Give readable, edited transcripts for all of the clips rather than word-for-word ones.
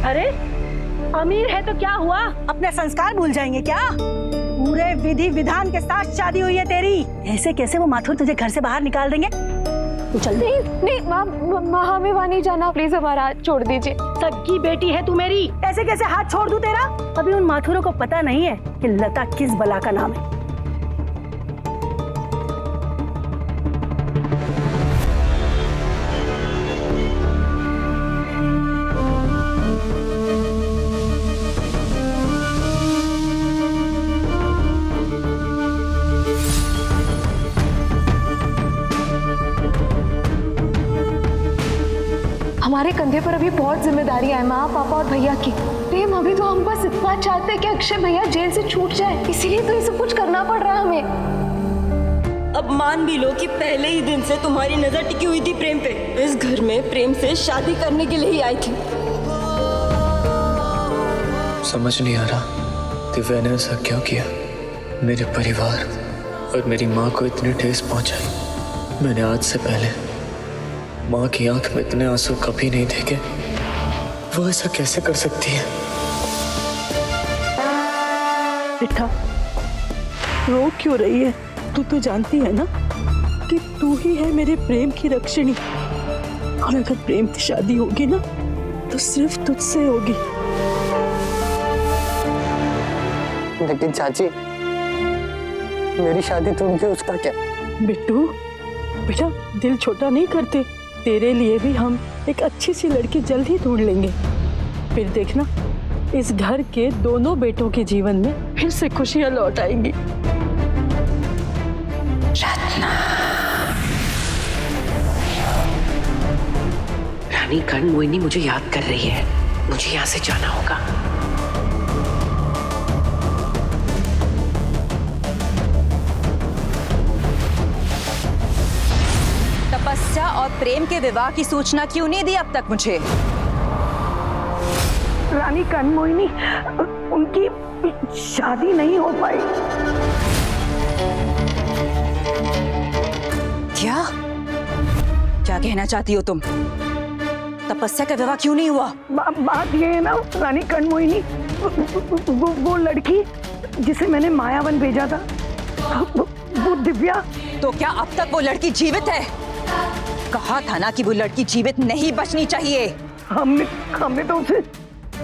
अरे अमीर है तो क्या हुआ? अपने संस्कार भूल जाएंगे क्या? पूरे विधि विधान के साथ शादी हुई है तेरी। ऐसे कैसे वो माथुर तुझे घर से बाहर निकाल देंगे? तू चल। नहीं माँ, हमें वहाँ नहीं जाना, प्लीज हमारा हाथ छोड़ दीजिए। सबकी बेटी है तू मेरी, ऐसे कैसे हाथ छोड़ दूं तेरा? अभी उन माथुरों को पता नहीं है कि लता किस बला का नाम है। हमारे कंधे पर अभी बहुत जिम्मेदारी है माँ, पापा और भैया की। प्रेम, अभी तो हम बस इतना चाहते हैं कि अक्षय भैया जेल से छूट जाए, इसीलिए तो ये सब कुछ करना पड़ रहा है हमें। अब मान भी लो कि पहले ही दिन से तुम्हारी नजर टिकी हुई थी प्रेम पे। इस घर में प्रेम से शादी करने के लिए ही आई थी। समझ नहीं आ रहा दिव्या ने ऐसा क्यों किया। मेरे परिवार और मेरी माँ को इतनी ठेस पहुंचाई। मैंने आज से पहले माँ की आंख में इतने आंसू कभी नहीं देखे। वो ऐसा कैसे कर सकती है? बेटा रो क्यों रही है? तू तो जानती है ना कि तू ही है मेरे प्रेम की रक्षिणी, और अगर प्रेम की शादी होगी ना तो सिर्फ तुझसे होगी। लेकिन चाची, मेरी शादी तो उनके, उसका क्या? बिट्टू बेटा दिल छोटा नहीं करते। तेरे लिए भी हम एक अच्छी सी लड़की जल्द ही ढूंढ लेंगे। फिर देखना इस घर के दोनों बेटों के जीवन में फिर से खुशियां लौट आएंगी। रानी कर्ण मोहिनी मुझे याद कर रही है, मुझे यहाँ से जाना होगा। तपस्या और प्रेम के विवाह की सूचना क्यों नहीं दी अब तक मुझे? रानी कर्ण मोहिनी, उनकी शादी नहीं हो पाई। क्या क्या कहना चाहती हो तुम? तपस्या का विवाह क्यों नहीं हुआ? बात ये है ना रानी कर्ण मोहिनी, वो लड़की जिसे मैंने मायावन भेजा था, वो दिव्या। तो क्या अब तक वो लड़की जीवित है? कहा था ना कि वो लड़की जीवित नहीं बचनी चाहिए। हमने तो उसे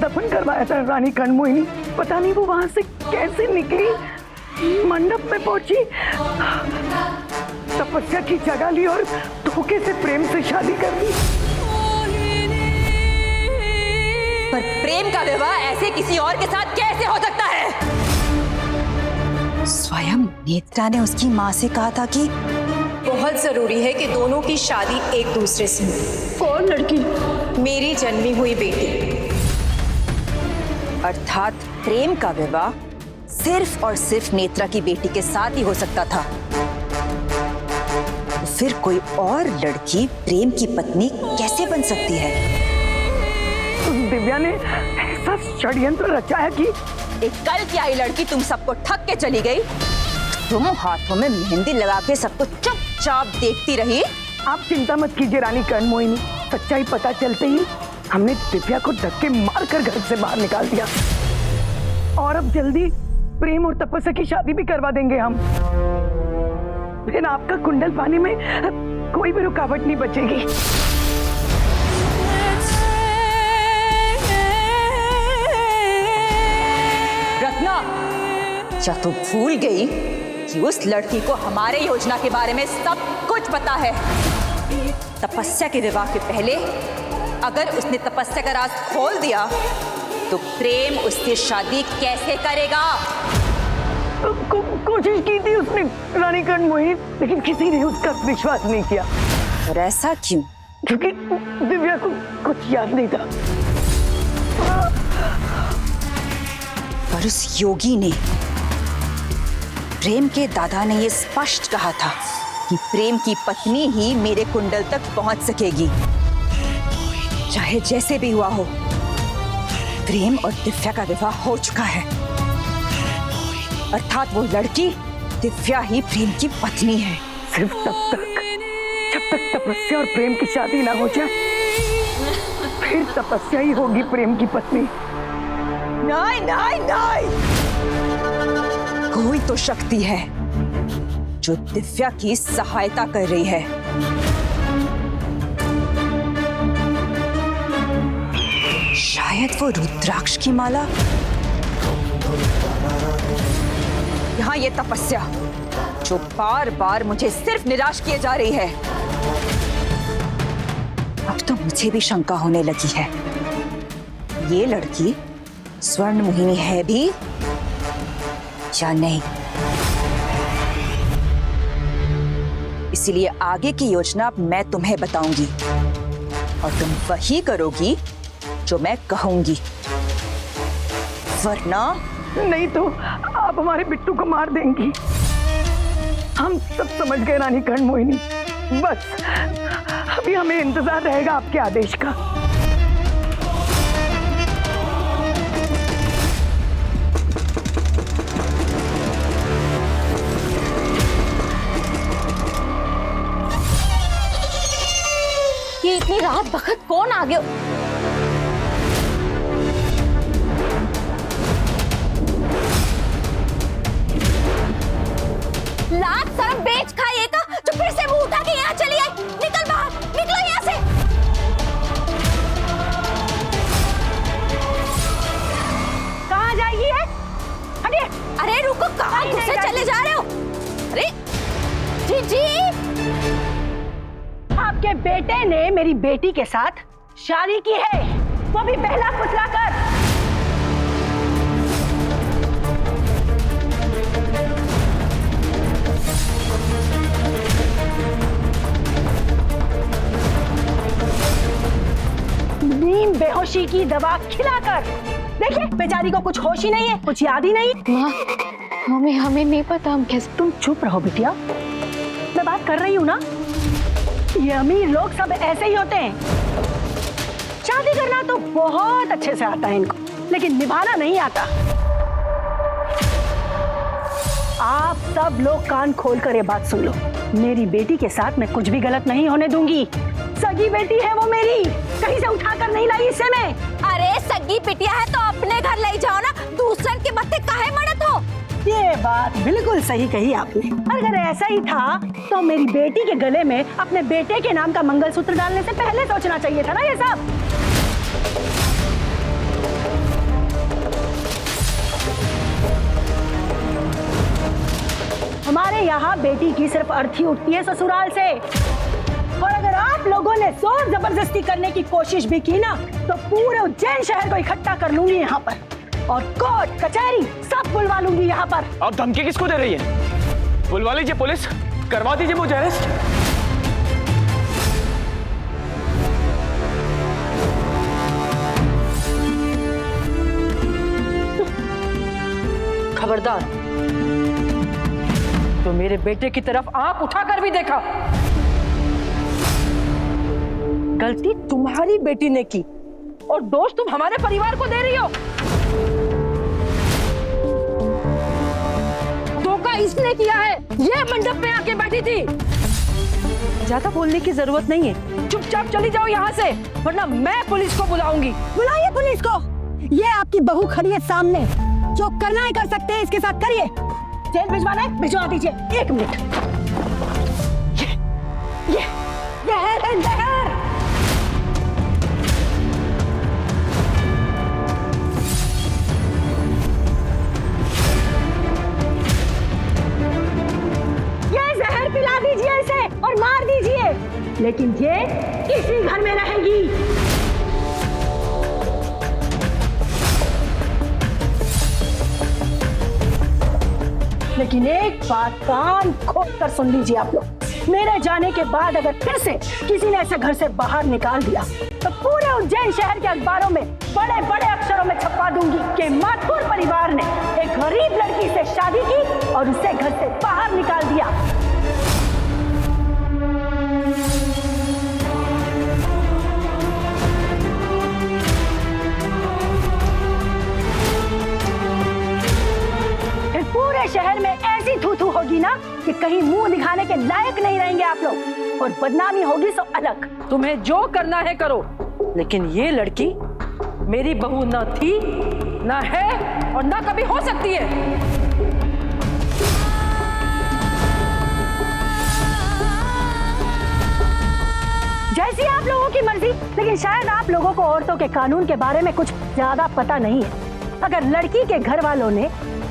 दफन करवाया था रानी कर्ण मोहिनी। पता नहीं वो वहां से कैसे निकली, मंडप में पहुंची, तपस्या की जगह ली और धोखे से प्रेम से शादी कर दी। पर प्रेम का विवाह ऐसे किसी और के साथ कैसे हो सकता है? स्वयं नेत्रा ने उसकी माँ से कहा था कि बहुत जरूरी है कि दोनों की शादी एक दूसरे से हो। कौन लड़की? मेरी जन्मी हुई बेटी। अर्थात प्रेम का विवाह सिर्फ और सिर्फ नेत्रा की बेटी के साथ ही हो सकता था। तो फिर कोई और लड़की प्रेम की पत्नी कैसे बन सकती है? दिव्या ने ऐसा षड्यंत्र रचाया कि एक कल की आई लड़की तुम सबको ठग के चली गई। तुम हाथों में मेहंदी लगा के सबको चुपचाप देखती रही। आप चिंता मत कीजिए रानी कर्ण मोहिनी, सच्चाई पता चलते ही हमने दिव्या को धक्के मारकर घर से बाहर निकाल दिया, और अब जल्दी प्रेम और तपस्या की शादी भी करवा देंगे हम। फिर आपका कुंडल पाने में कोई भी रुकावट नहीं बचेगी। रत्ना, क्या तू भूल गई कि उस लड़की को हमारे योजना के बारे में सब कुछ पता है? तपस्या के विवाह के पहले अगर उसने तपस्या का राज खोल दिया तो प्रेम उससे शादी कैसे करेगा? कोशिश की थी उसने रानी कर्ण मोहिनी, लेकिन किसी ने उसका विश्वास नहीं किया। और ऐसा क्यों? क्योंकि दिव्या को कुछ याद नहीं था। पर उस योगी ने, प्रेम के दादा ने ये स्पष्ट कहा था कि प्रेम की पत्नी ही मेरे कुंडल तक पहुंच सकेगी, चाहे जैसे भी हुआ हो। प्रेम और दिव्या का विवाह हो चुका है, अर्थात वो लड़की दिव्या ही प्रेम की पत्नी है। सिर्फ तब तक जब तक तपस्या और प्रेम की शादी ना हो जाए, फिर तपस्या ही होगी प्रेम की पत्नी। नहीं नहीं नहीं, कोई तो शक्ति है जो दिव्या की सहायता कर रही है। शायद वो रुद्राक्ष की माला। यहाँ ये तपस्या जो बार बार मुझे सिर्फ निराश किए जा रही है, अब तो मुझे भी शंका होने लगी है, ये लड़की स्वर्ण मोहिनी है भी या नहीं। इसीलिए आगे की योजना मैं तुम्हें बताऊंगी और तुम वही करोगी जो मैं कहूंगी, वरना नहीं तो आप हमारे बिट्टू को मार देंगी। हम सब समझ गए रानी कर्ण मोहिनी, बस अभी हमें इंतजार रहेगा आपके आदेश का। ये इतनी रात वक्त कौन आ गया? लात शर्म बेच खाइए का जो फिर से मुंह उठा के यहाँ चली आई। निकल बाहर, निकलो यहाँ से। कहाँ जाएगी है? हटिए। अरे रुको, कहाँ घुसे चले जा रहे हो? अरे जी जी, आपके बेटे ने मेरी बेटी के साथ शादी की है, वो भी पहला फुसला कर। नीम बेहोशी की दवा खिलाकर। देखिए बेचारी को कुछ होश ही नहीं है, कुछ याद ही नहीं। माँ, हमें नहीं पता हम कैसे। तुम चुप रहो बिटिया, मैं बात कर रही हूँ ना। ये अमीर लोग सब ऐसे ही होते हैं, शादी करना तो बहुत अच्छे से आता है इनको, लेकिन निभाना नहीं आता। आप सब लोग कान खोल कर ये बात सुन लो, मेरी बेटी के साथ मैं कुछ भी गलत नहीं होने दूंगी। सगी बेटी है वो मेरी, कहीं से उठाकर नहीं लाई इसे मैं। अरे सगी पिटिया है तो अपने घर ले जाओ ना, दूसरन के मत्थे काहे मरत हो? ये बात बिल्कुल सही कही आपने। अगर ऐसा ही था तो मेरी बेटी के गले में अपने बेटे के नाम का मंगलसूत्र डालने से पहले सोचना चाहिए था ना ये सब। हमारे यहाँ बेटी की सिर्फ अर्थी उठती है ससुराल से, और अगर आप लोगों ने जोर जबरदस्ती करने की कोशिश भी की ना तो पूरे उज्जैन शहर को इकट्ठा कर लूंगी यहाँ पर, और कोर्ट कचहरी सब बुलवा लूंगी यहाँ पर। आप धमकी किसको दे रही है? बुलवा लीजिए पुलिस, करवा दीजिए मुझे अरेस्ट। खबरदार, तो मेरे बेटे की तरफ आंख उठाकर भी देखा, गलती तुम्हारी बेटी ने की और दोष तुम हमारे परिवार को दे रही हो। धोखा इसने किया है, ये मंडप में आके बैठी थी। ज्यादा बोलने की जरूरत नहीं है, चुपचाप चली जाओ यहाँ से, वरना मैं पुलिस को बुलाऊंगी। बुलाइए पुलिस को। ये आपकी बहू खड़ी है सामने, जो करना है कर सकते हैं, इसके साथ करिए। जेल भिजवाना है भिजवा दीजिए। एक मिनट, ये जहर है, जहर। ये जहर पिला दीजिए इसे और मार दीजिए, लेकिन ये इसी घर में रहेगी। लेकिन एक बात कान खोल कर सुन लीजिए आप लोग, मेरे जाने के बाद अगर फिर से किसी ने ऐसे घर से बाहर निकाल दिया तो पूरे उज्जैन शहर के अखबारों में बड़े बड़े अक्षरों में छपवा दूंगी कि माथुर परिवार ने एक गरीब लड़की से शादी की और उसे घर से बाहर निकाल दिया। पूरे शहर में ऐसी थू-थू होगी ना कि कहीं मुंह दिखाने के लायक नहीं रहेंगे आप लोग, और बदनामी होगी सो अलग। तुम्हें जो करना है करो, लेकिन ये लड़की मेरी बहू ना थी, ना है और ना कभी हो सकती है। जैसी आप लोगों की मर्जी, लेकिन शायद आप लोगों को औरतों के कानून के बारे में कुछ ज्यादा पता नहीं है। अगर लड़की के घर वालों ने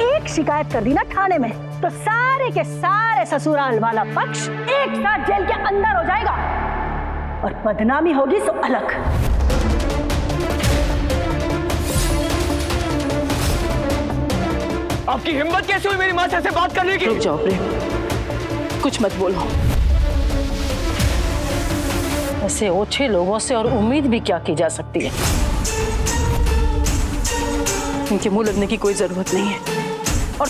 एक शिकायत कर दी ना थाने में, तो सारे के सारे ससुराल वाला पक्ष एक साथ जेल के अंदर हो जाएगा और बदनामी होगी तो अलग। आपकी हिम्मत कैसे हुई मेरी माँ से ऐसे बात करने की? रुक जाओ प्रेम, कुछ मत बोलो। ऐसे ओछे लोगों से और उम्मीद भी क्या की जा सकती है। इनके मुंह लगने की कोई जरूरत नहीं है। और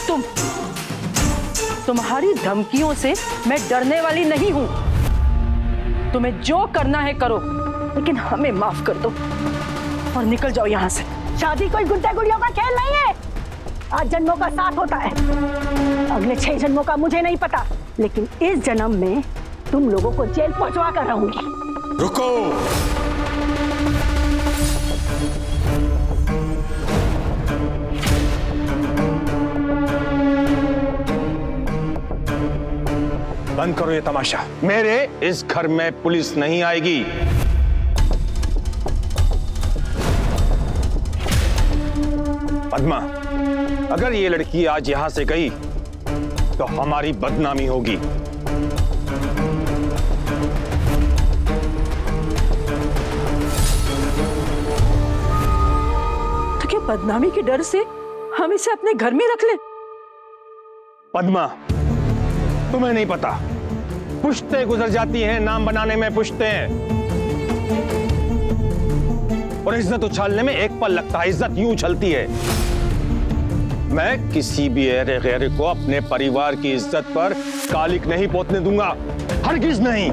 तुम्हारी धमकियों से मैं डरने वाली नहीं हूं। तुम्हें जो करना है करो, लेकिन हमें माफ कर दो और निकल जाओ यहां से। शादी कोई गुड्डे गुड़ियों का खेल नहीं है। 8 जन्मों का साथ होता है, अगले 6 जन्मों का मुझे नहीं पता, लेकिन इस जन्म में तुम लोगों को जेल पहुंचवा कर रहूंगी। रुको, बंद करो ये तमाशा। मेरे इस घर में पुलिस नहीं आएगी। पद्मा, अगर ये लड़की आज यहां से गई तो हमारी बदनामी होगी। तो क्या बदनामी के डर से हम इसे अपने घर में रख लें? पद्मा, तुम्हें नहीं पता, पुश्तें गुजर जाती हैं नाम बनाने में, पुश्तें, और इज्जत उछालने में एक पल लगता है। इज्जत यूं उछलती है। मैं किसी भी ऐरे गैरे को अपने परिवार की इज्जत पर कालिक नहीं पोतने दूंगा, हरगिज नहीं।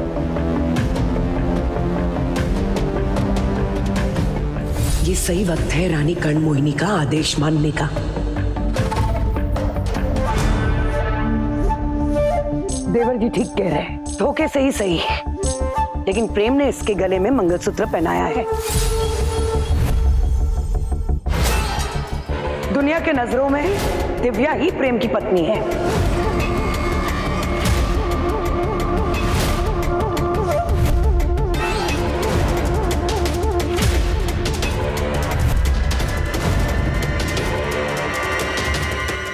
ये सही वक्त है रानी कर्ण मोहिनी का आदेश मानने का। देवर जी ठीक कह रहे हैं, धोखे से ही सही है, लेकिन प्रेम ने इसके गले में मंगलसूत्र पहनाया है। दुनिया के नजरों में दिव्या ही प्रेम की पत्नी है।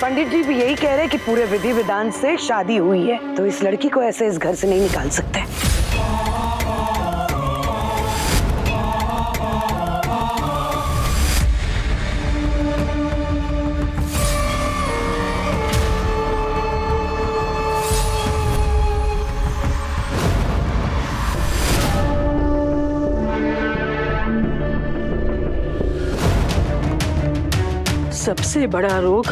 पंडित जी भी यही कह रहे कि पूरे विधि विधान से शादी हुई है, तो इस लड़की को ऐसे इस घर से नहीं निकाल सकते। सबसे बड़ा रोग,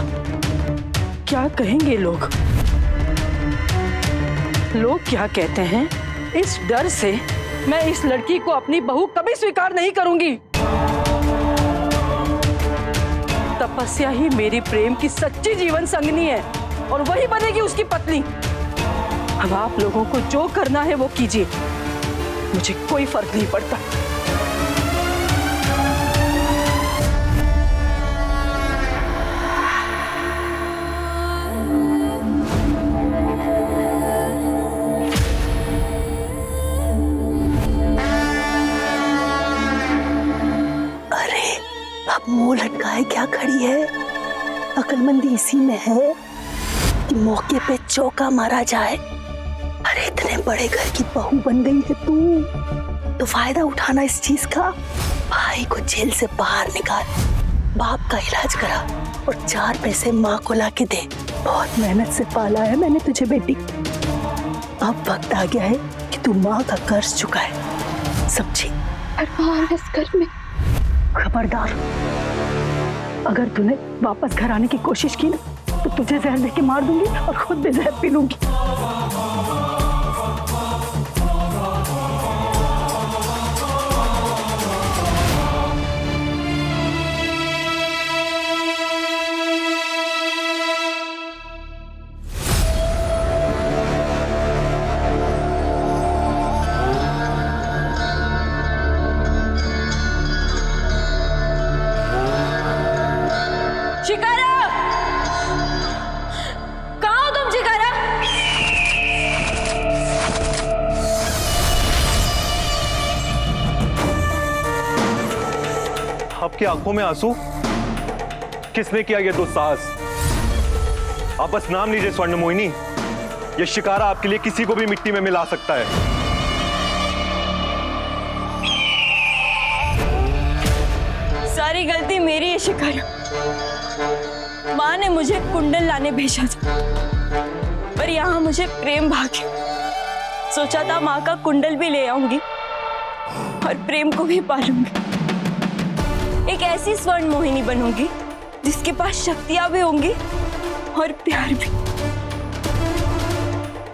क्या कहेंगे लोग? लोग क्या कहते हैं, इस डर से मैं इस लड़की को अपनी बहू कभी स्वीकार नहीं करूंगी। तपस्या ही मेरी प्रेम की सच्ची जीवन संगनी है और वही बनेगी उसकी पत्नी। अब आप लोगों को जो करना है वो कीजिए, मुझे कोई फर्क नहीं पड़ता। मुंह लटकाए क्या खड़ी है? अकलमंदी इसी में है कि मौके पे चौका मारा जाए। अरे इतने बड़े घर की बहू बन गई है तू, तो फायदा उठाना इस चीज का। भाई को जेल से बाहर निकाल, बाप का इलाज करा और 4 पैसे माँ को ला के दे। बहुत मेहनत से पाला है मैंने तुझे बेटी। अब वक्त आ गया है कि तू माँ का कर्ज चुकाए। समझी? इस घर में खबरदार, अगर तूने वापस घर आने की कोशिश की ना, तो तुझे जहर दे के मार दूंगी और खुद भी जहर पी लूंगी। आपकी आंखों में आंसू? किसने किया ये दुस्साहस? आप बस नाम लीजिए स्वर्ण मोहिनी, ये शिकारा आपके लिए किसी को भी मिट्टी में मिला सकता है। सारी गलती मेरी है शिकारा। माँ ने मुझे कुंडल लाने भेजा था, पर यहाँ मुझे प्रेम भाग्य। सोचा था माँ का कुंडल भी ले आऊंगी और प्रेम को भी पालूंगी। एक ऐसी स्वर्ण मोहिनी बनूंगी जिसके पास शक्तियां भी होंगी और प्यार भी।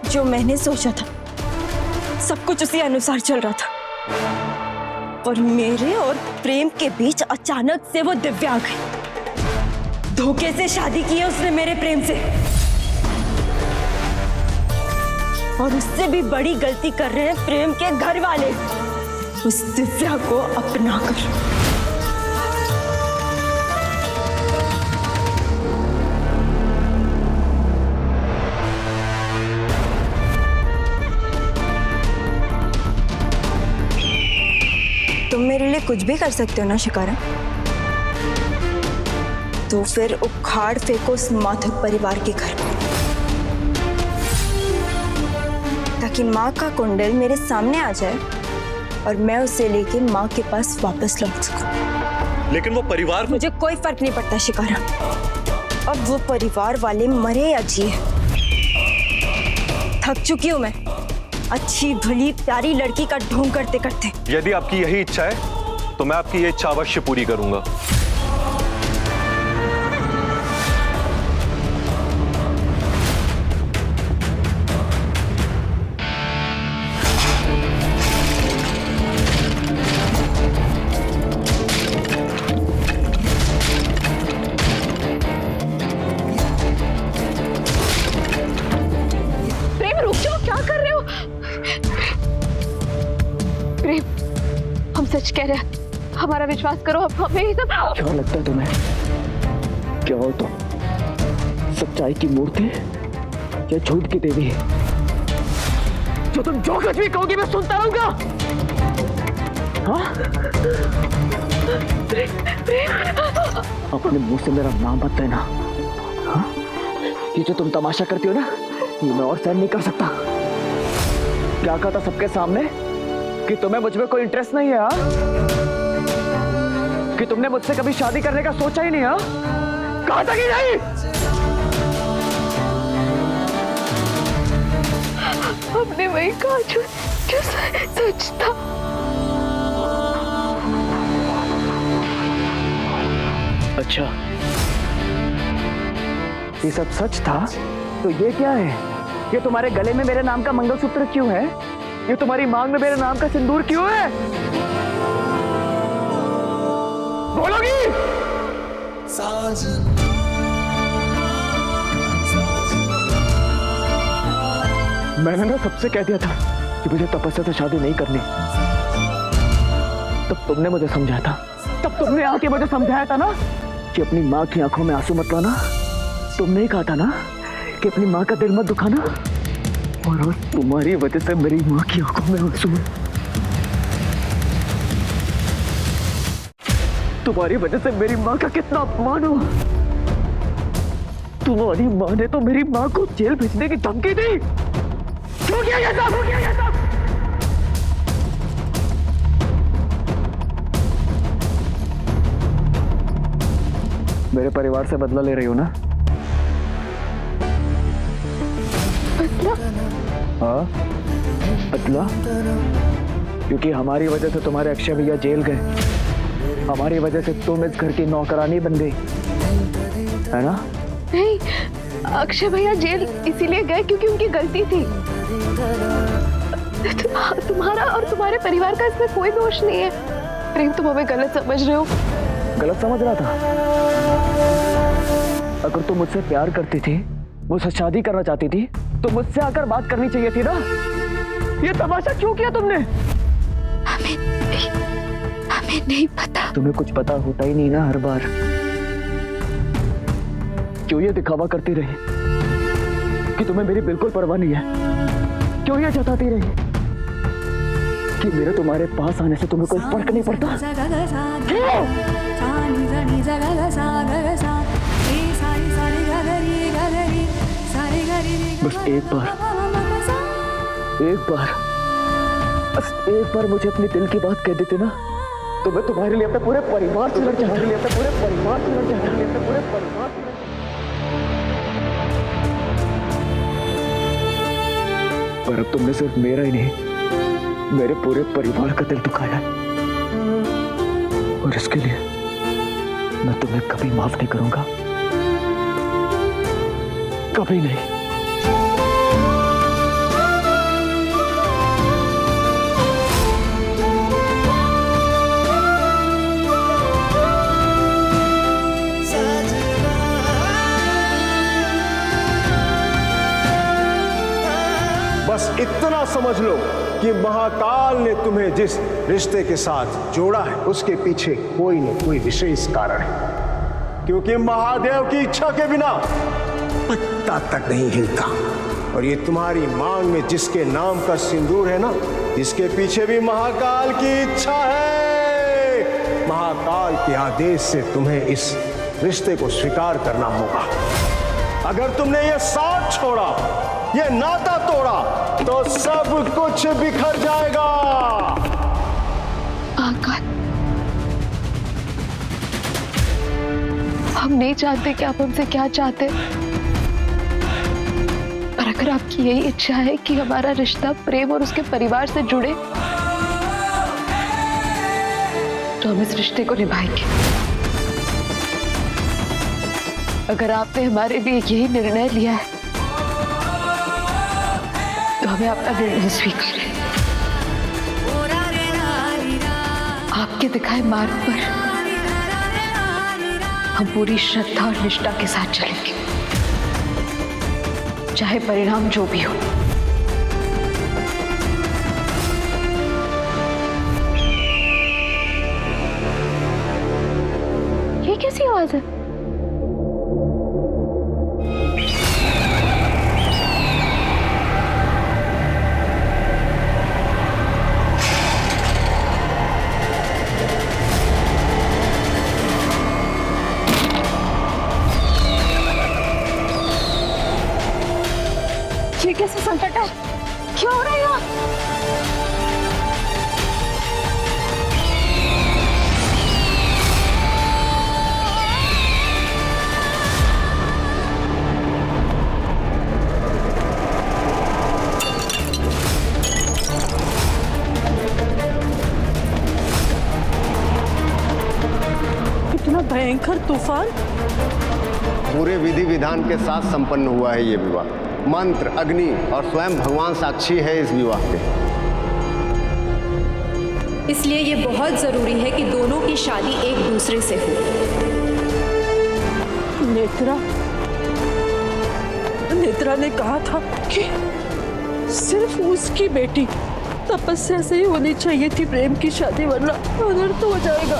जो मैंने सोचा था सब कुछ उसी अनुसार चल रहा था, और मेरे और प्रेम के बीच अचानक से वो दिव्या आ गई। धोखे से शादी की है उसने मेरे प्रेम से, और उससे भी बड़ी गलती कर रहे हैं प्रेम के घर वाले, उस दिव्या को अपना कर। तुम मेरे लिए कुछ भी कर सकते हो ना शिकारा, तो फिर उखाड़ फेंको उस माधव परिवार के घर को, ताकि माँ का कुंडल मेरे सामने आ जाए और मैं उसे लेके माँ के पास वापस लौट सकूं। लेकिन वो परिवार, मुझे कोई फर्क नहीं पड़ता शिकारा। अब वो परिवार वाले मरे या जिए, थक चुकी हूं मैं अच्छी भली प्यारी लड़की का ढोंग करते करते। यदि आपकी यही इच्छा है तो मैं आपकी ये इच्छा अवश्य पूरी करूंगा। प्रेम रुक जाओ, क्या कर रहे हो? प्रेम, हम सच कह रहे हैं, हमारा विश्वास करो। अब हमें ये सब क्या लगता है तुम्हें? क्या हो तुम? सच्चाई की मूर्ति या झूठ की देवी? जो तुम जो कुछ भी कहोगी मैं सुनता रहूंगा। हाँ? अपने मुंह से मेरा नाम मत लेना। हाँ? ये जो तुम तमाशा करती हो ना, ये मैं और सहन नहीं कर सकता। क्या कहा था सबके सामने कि तुम्हें मुझ में कोई इंटरेस्ट नहीं है? हाँ? कि तुमने मुझसे कभी शादी करने का सोचा ही नहीं? हाँ? कहा था कि नहीं? हमने वही कहा जो सच था। अच्छा, ये सब सच था तो ये क्या है? ये तुम्हारे गले में मेरे नाम का मंगलसूत्र क्यों है? ये तुम्हारी मांग में मेरे नाम का सिंदूर क्यों है? बोलोगी? मैंने ना सबसे कह दिया था कि मुझे तपस्या से शादी नहीं करनी। तब तुमने मुझे समझाया था, तब तुमने आके मुझे समझाया था ना कि अपनी माँ की आंखों में आंसू मत लाना। तुमने ही कहा था ना कि अपनी माँ का दिल मत दुखाना, और आज तुम्हारी वजह से मेरी माँ की आंखों में आंसू। तुम्हारी वजह से मेरी माँ का कितना अपमान हुआ। तुम्हारी माँ ने तो मेरी माँ को जेल भेजने की धमकी दी। क्यों किया ये सब? क्यों किया ये सब? मेरे परिवार से बदला ले रही हो ना? हाँ, बदला। क्योंकि हमारी वजह से तुम्हारे अक्षय भैया जेल गए, हमारी वजह से तुम इस घर की नौकरानी बन गई, है ना? नहीं, अक्षय भैया जेल इसीलिए गए क्योंकि उनकी गलती थी। तुम्हारा और तुम्हारे परिवार का इसमें कोई दोष नहीं है। प्रेम, तुम हमें गलत समझ रहे हो। गलत समझ रहा था? अगर तुम मुझसे प्यार करती थी, मुझसे शादी करना चाहती थी, तो मुझसे आकर बात करनी चाहिए थी ना। ये तमाशा क्यों किया तुमने? हमें नहीं पता। तुम्हें कुछ पता होता ही नहीं ना हर बार। क्यों ये दिखावा करती रही कि तुम्हें मेरी बिल्कुल परवाह नहीं है? क्यों ये जताती रही कि मेरे तुम्हारे पास आने से तुम्हें कोई फर्क नहीं पड़ता? क्यों? बस एक बार मुझे अपने दिल की बात कह देते ना, तो मैं तुम्हारे लिए अपने पूरे परिवार से लड़ जाता, पर अब तुमने सिर्फ मेरा ही नहीं, मेरे पूरे परिवार का दिल दुखाया है, और इसके लिए मैं तुम्हें कभी माफ नहीं करूंगा, कभी नहीं। बस इतना समझ लो कि महाकाल ने तुम्हें जिस रिश्ते के साथ जोड़ा है उसके पीछे कोई न कोई विशेष कारण है, क्योंकि महादेव की इच्छा के बिना पत्ता तक नहीं हिलता। और ये तुम्हारी मांग में जिसके नाम का सिंदूर है ना, इसके पीछे भी महाकाल की इच्छा है। महाकाल के आदेश से तुम्हें इस रिश्ते को स्वीकार करना होगा। अगर तुमने ये साथ छोड़ा, ये नाता तोड़ा, तो सब कुछ बिखर जाएगा। महाकाल, हम नहीं जानते कि आप हमसे क्या चाहते, पर अगर आपकी यही इच्छा है कि हमारा रिश्ता प्रेम और उसके परिवार से जुड़े, तो हम इस रिश्ते को निभाएंगे। अगर आपने हमारे लिए यही निर्णय लिया है, तो हमें अपना निर्णय स्वीकार है। आपके दिखाए मार्ग पर हम पूरी श्रद्धा और निष्ठा के साथ चलेंगे, चाहे परिणाम जो भी हो। ये कैसी आवाज है? ये कैसे संकट है? क्या हो रहा है यहाँ? इतना भयंकर तूफान पूरे विधि विधान के साथ संपन्न हुआ है ये विवाह। मंत्र, अग्नि और स्वयं भगवान साक्षी है इस विवाह के। इसलिए ये बहुत जरूरी है कि दोनों की शादी एक दूसरे से हो। नेत्रा ने कहा था कि सिर्फ उसकी बेटी तपस्या से ही होनी चाहिए थी प्रेम की शादी, वरना अनर्थ हो जाएगा।